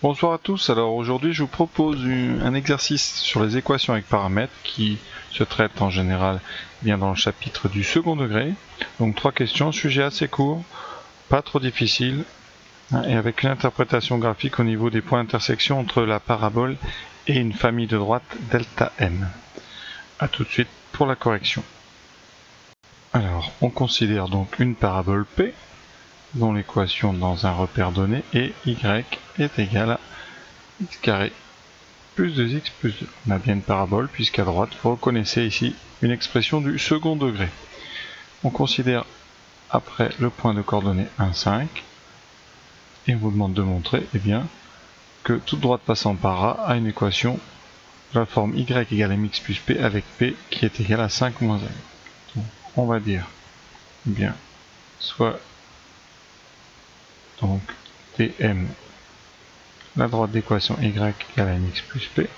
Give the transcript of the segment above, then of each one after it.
Bonsoir à tous, alors aujourd'hui je vous propose un exercice sur les équations avec paramètres qui se traite en général bien dans le chapitre du second degré. Donc 3 questions, sujet assez court, pas trop difficile, et avec une interprétation graphique au niveau des points d'intersection entre la parabole et une famille de droites delta m. A tout de suite pour la correction. Alors on considère donc une parabole P dont l'équation dans un repère donné est y est égale à x carré plus 2x plus 2. On a bien une parabole puisqu'à droite, vous reconnaissez ici une expression du second degré. On considère après le point de coordonnées 1, 5 et on vous demande de montrer que toute droite passant par A a une équation de la forme y égale mx plus p avec p qui est égal à 5 moins m. Donc, on va dire soit donc dm la droite d'équation y égale à mx plus p,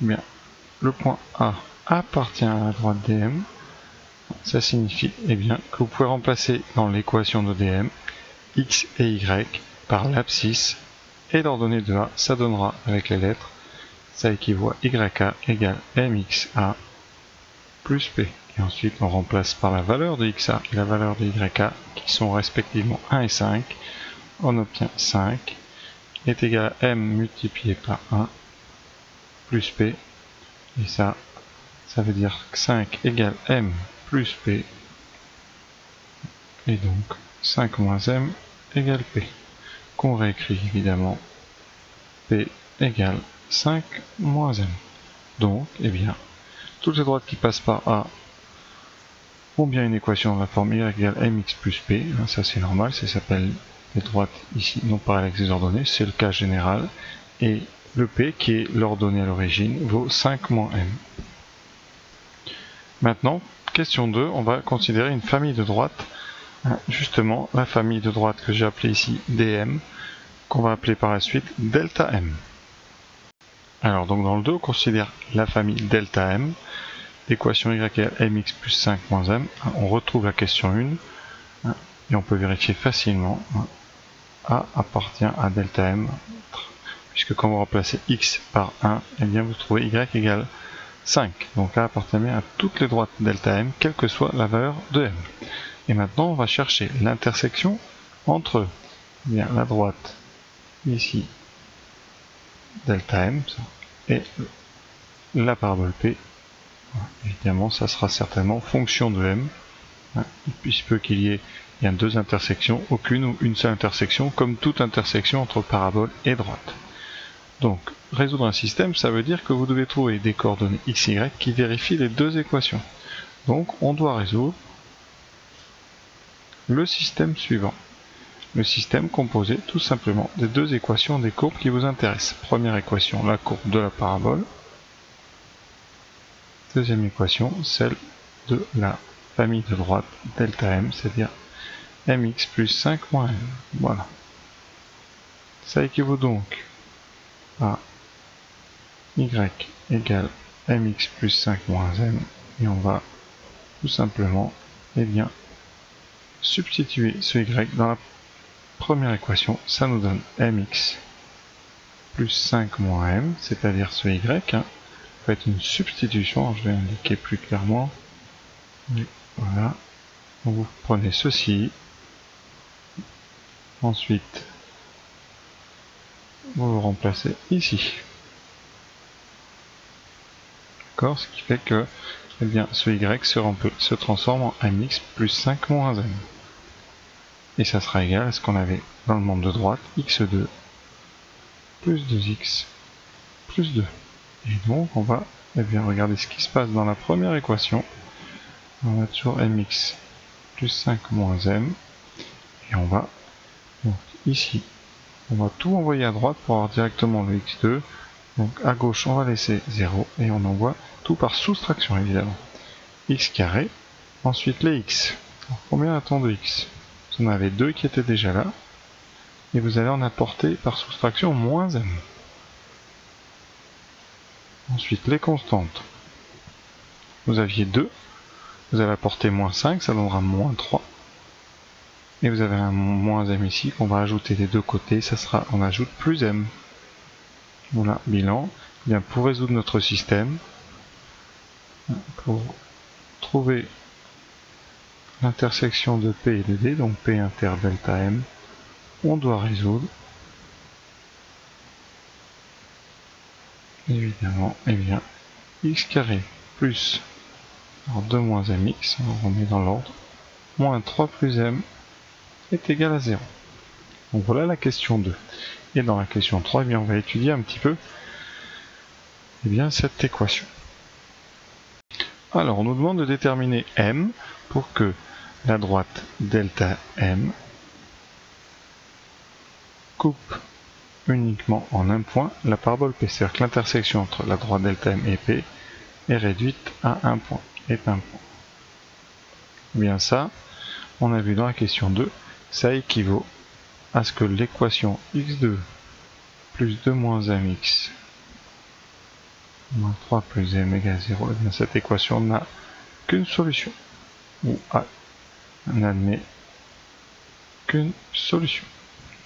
le point A appartient à la droite dm. Ça signifie que vous pouvez remplacer dans l'équation de dm x et y par l'abscisse et l'ordonnée de A, ça donnera avec les lettres, ça équivaut à YA égale MXA plus P. Et ensuite on remplace par la valeur de XA et la valeur de YA qui sont respectivement 1 et 5. On obtient 5 est égal à M multiplié par 1 plus P. Et ça veut dire que 5 égale M plus P. Et donc 5 moins M égale P. Qu'on réécrit évidemment P égale 5 moins M. Donc, toutes les droites qui passent par A ont bien une équation de la forme y égale mx plus p. Ça c'est normal, ça s'appelle les droites ici non parallèles des ordonnées, c'est le cas général. Et le p, qui est l'ordonnée à l'origine, vaut 5 moins m. Maintenant, question 2, on va considérer une famille de droites. Justement, la famille de droites que j'ai appelée ici dm, qu'on va appeler par la suite delta m. Alors, donc dans le 2, on considère la famille delta m. L'équation y égale mx plus 5 moins m. On retrouve la question 1 et on peut vérifier facilement. A appartient à delta m, puisque quand vous remplacez x par 1, vous trouvez y égale 5. Donc A appartient bien à toutes les droites delta m, quelle que soit la valeur de m. Et maintenant, on va chercher l'intersection entre la droite ici delta m et la parabole P. Évidemment, ça sera certainement fonction de m. Il se peut qu'il y ait deux intersections, aucune ou une seule intersection, comme toute intersection entre parabole et droite. Donc, résoudre un système, ça veut dire que vous devez trouver des coordonnées x, y qui vérifient les deux équations. Donc, on doit résoudre le système suivant. Le système composé tout simplement des deux équations des courbes qui vous intéressent. Première équation, la courbe de la parabole. Deuxième équation, celle de la famille de droite delta m, c'est-à-dire mx plus 5 moins m. Voilà. Ça équivaut donc à y égale mx plus 5 moins m. Et on va tout simplement substituer ce y dans la première équation. Ça nous donne mx plus 5 moins m, c'est-à-dire ce y. Faites une substitution, je vais indiquer plus clairement. Et voilà. Donc vous prenez ceci. Ensuite, vous le remplacez ici. D'accord, ce qui fait que ce y se transforme en mx plus 5 moins m. Et ça sera égal à ce qu'on avait dans le membre de droite, x2 plus 2x plus 2. Et donc on va regarder ce qui se passe dans la première équation. On a toujours mx plus 5 moins m. Et on va, donc ici, on va tout envoyer à droite pour avoir directement le x2. Donc à gauche, on va laisser 0 et on envoie tout par soustraction évidemment. X carré, ensuite les x. Alors, combien a-t-on de x? On avait 2 qui étaient déjà là. Et vous allez en apporter par soustraction moins m. Ensuite les constantes. Vous aviez 2, vous allez apporter moins 5, ça donnera moins 3. Et vous avez un moins m ici qu'on va ajouter des deux côtés, ça sera, on ajoute plus m. Voilà, bilan. Bien, pour résoudre notre système, pour trouver l'intersection de P et de D, donc P inter delta M, on doit résoudre, évidemment, eh bien, x carré plus, alors 2 moins mx, on remet dans l'ordre, moins 3 plus m est égal à 0. Donc voilà la question 2. Et dans la question 3, eh bien, on va étudier un petit peu eh bien, cette équation. Alors, on nous demande de déterminer m pour que la droite delta m coupe uniquement en un point la parabole P. C'est-à-dire que l'intersection entre la droite delta m et P est réduite à un point, est un point. Bien ça, on a vu dans la question 2, ça équivaut à ce que l'équation x2 plus 2 moins mx moins 3 plus m égale 0, et bien cette équation n'a qu'une solution, ou n'admet qu'une solution.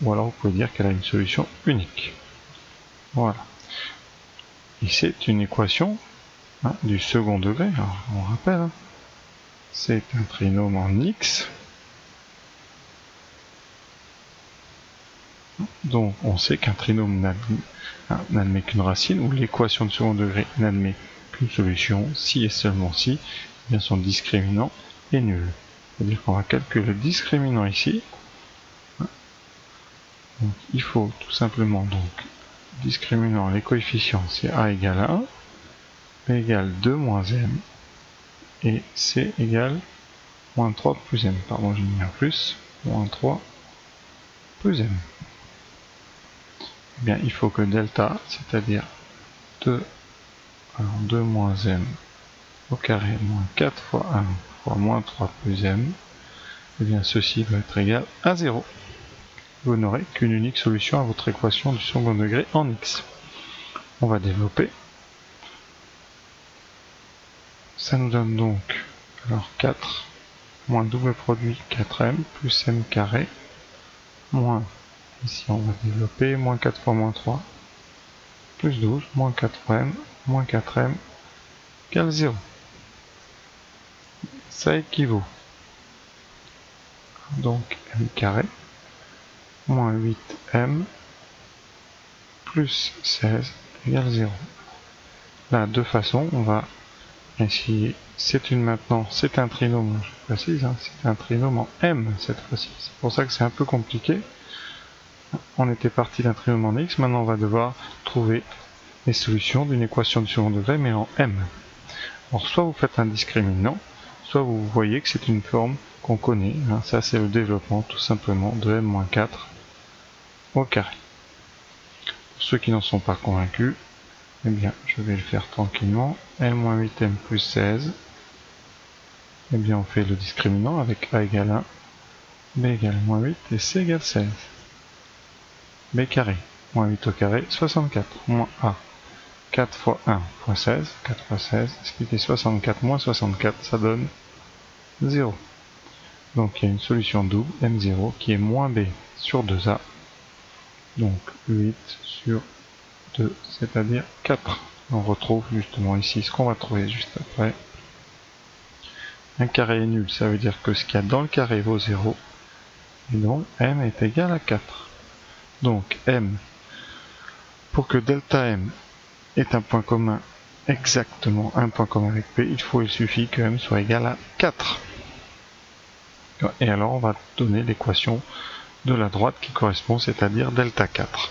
Ou alors vous pouvez dire qu'elle a une solution unique. Voilà. Et c'est une équation du second degré. Alors, on rappelle, c'est un trinôme en x. Donc on sait qu'un trinôme n'admet qu'une racine, ou l'équation de second degré n'admet qu'une solution, si et seulement si, eh bien son discriminant est nul. C'est-à-dire qu'on va calculer le discriminant ici. Donc il faut tout simplement, donc, discriminant les coefficients, c'est a égale 1, b égale 2 moins m, et c égale moins 3 plus m. Pardon, j'ai mis un plus, moins 3 plus m. Eh bien, il faut que delta, c'est-à-dire 2 moins m au carré moins 4 fois 1 fois moins 3 plus m, eh bien ceci va être égal à 0. Vous n'aurez qu'une unique solution à votre équation du second degré en x. On va développer. Ça nous donne donc alors 4 moins double produit 4m plus m carré moins, ici on va développer, moins 4 fois moins 3 plus 12 moins 4m moins 4m égale 0. Ça équivaut donc m carré moins 8m plus 16 égale 0. Là, de façon, on va essayer. C'est un trinôme, je précise, c'est un trinôme en m cette fois-ci. C'est pour ça que c'est un peu compliqué. On était parti d'un trinôme en x, maintenant on va devoir trouver les solutions d'une équation du second degré, mais en m. Alors, soit vous faites un discriminant, soit vous voyez que c'est une forme qu'on connaît. Ça, c'est le développement, tout simplement, de m-4 au carré. Pour ceux qui n'en sont pas convaincus, eh bien, je vais le faire tranquillement. L-8m plus 16. Eh bien, on fait le discriminant avec a égale 1, b égale moins 8 et c égale 16. b carré, moins 8 au carré, 64, moins a. 4 fois 1 fois 16, 4 fois 16, ce qui fait 64 moins 64, ça donne 0. Donc il y a une solution double, m0, qui est moins b sur 2a. Donc 8 sur 2, c'est-à-dire 4. On retrouve justement ici ce qu'on va trouver juste après. Un carré est nul, ça veut dire que ce qu'il y a dans le carré vaut 0. Et donc m est égal à 4. Donc m, pour que delta m ait un point commun, exactement un point commun avec p, il suffit que m soit égal à 4. Et alors on va donner l'équation de la droite qui correspond, c'est-à-dire delta 4.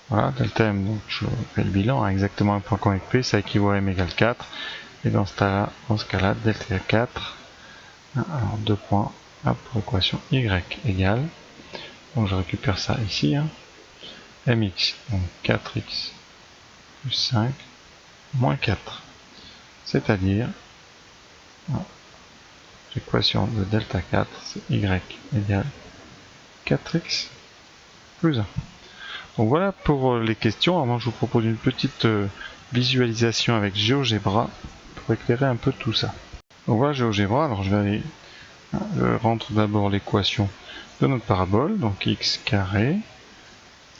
Voilà, delta m, donc je fais le bilan, a exactement un point commun avec p, ça équivaut à m égale 4. Et dans ce cas-là, delta 4, alors 2 points, pour équation y égale, donc je récupère ça ici, mx, donc 4x plus 5 moins 4, c'est-à-dire l'équation de delta 4, c'est y égale 4x plus 1. Donc voilà pour les questions. Avant, je vous propose une petite visualisation avec GeoGebra pour éclairer un peu tout ça. Donc voilà GeoGebra, alors je vais aller Je rentre d'abord l'équation de notre parabole, donc x carré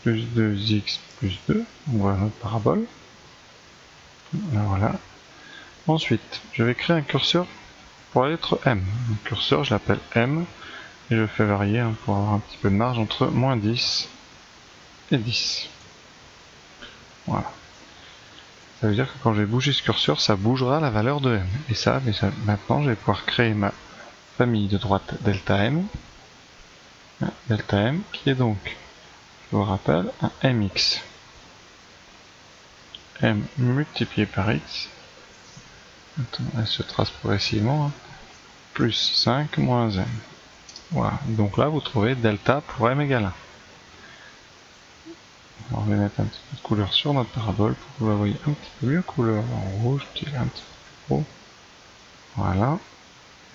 plus 2x plus 2, voilà notre parabole. Voilà. Ensuite, je vais créer un curseur pour la lettre M. Le curseur, je l'appelle M, et je fais varier pour avoir un petit peu de marge entre moins 10 et 10. Voilà. Ça veut dire que quand je vais bouger ce curseur, ça bougera la valeur de M. Et ça, maintenant, je vais pouvoir créer ma famille de droite delta M. Delta M, qui est donc, je vous rappelle, un Mx. M multiplié par X. Elle se trace progressivement. Plus 5 moins M. Voilà. Donc là, vous trouvez delta pour M égale 1. Alors, on va mettre un petit peu de couleur sur notre parabole pour que vous la voyez un petit peu mieux. Couleur en rouge, petit un petit peu trop. Voilà.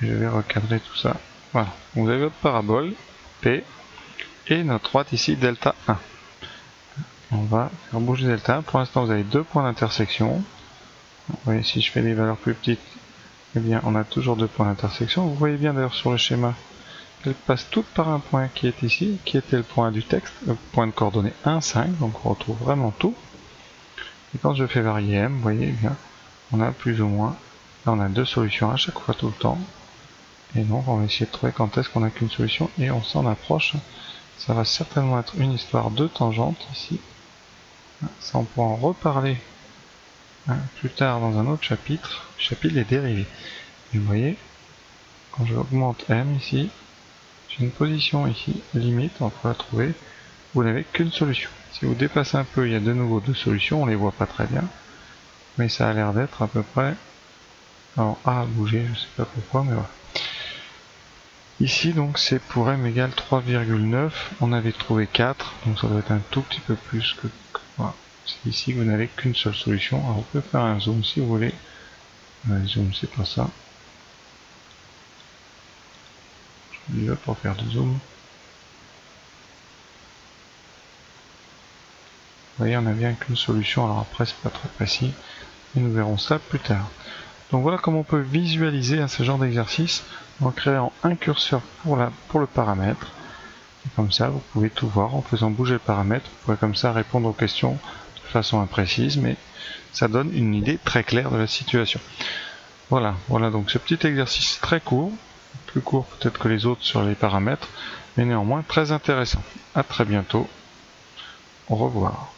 Et je vais recadrer tout ça. Voilà. Vous avez votre parabole P et notre droite ici delta 1. On va faire bouger delta 1. Pour l'instant, vous avez deux points d'intersection. Vous voyez, si je fais des valeurs plus petites, eh bien, on a toujours deux points d'intersection. Vous voyez bien d'ailleurs sur le schéma qu'elles passent toutes par un point qui est ici, qui était le point du texte, le point de coordonnées 1, 5, donc on retrouve vraiment tout. Et quand je fais varier M, vous voyez, eh bien, on a plus ou moins, là on a deux solutions à chaque fois tout le temps. Et donc on va essayer de trouver quand est-ce qu'on n'a qu'une solution, et on s'en approche. Ça va certainement être une histoire de tangente ici. Ça on pourra en reparler plus tard dans un autre chapitre, le chapitre des dérivés. Et vous voyez, quand je augmente M ici, j'ai une position ici, limite, on peut la trouver, vous n'avez qu'une solution. Si vous dépassez un peu, il y a de nouveau deux solutions, on les voit pas très bien, mais ça a l'air d'être à peu près, alors A a bougé, je sais pas pourquoi, mais voilà. Ici donc c'est pour M égale 3,9, on avait trouvé 4, donc ça doit être un tout petit peu plus que voilà. C'est ici que vous n'avez qu'une seule solution. Alors vous pouvez faire un zoom si vous voulez, zoom c'est pas ça, je vais pas faire de zoom. Vous voyez, on n'a bien qu'une solution, alors après c'est pas très précis, et nous verrons ça plus tard. Donc voilà comment on peut visualiser ce genre d'exercice en créant un curseur pour le paramètre. Et comme ça, vous pouvez tout voir en faisant bouger le paramètre. Vous pouvez comme ça répondre aux questions de façon imprécise, mais ça donne une idée très claire de la situation. Voilà donc ce petit exercice très court, plus court peut-être que les autres sur les paramètres, mais néanmoins très intéressant. A très bientôt. Au revoir.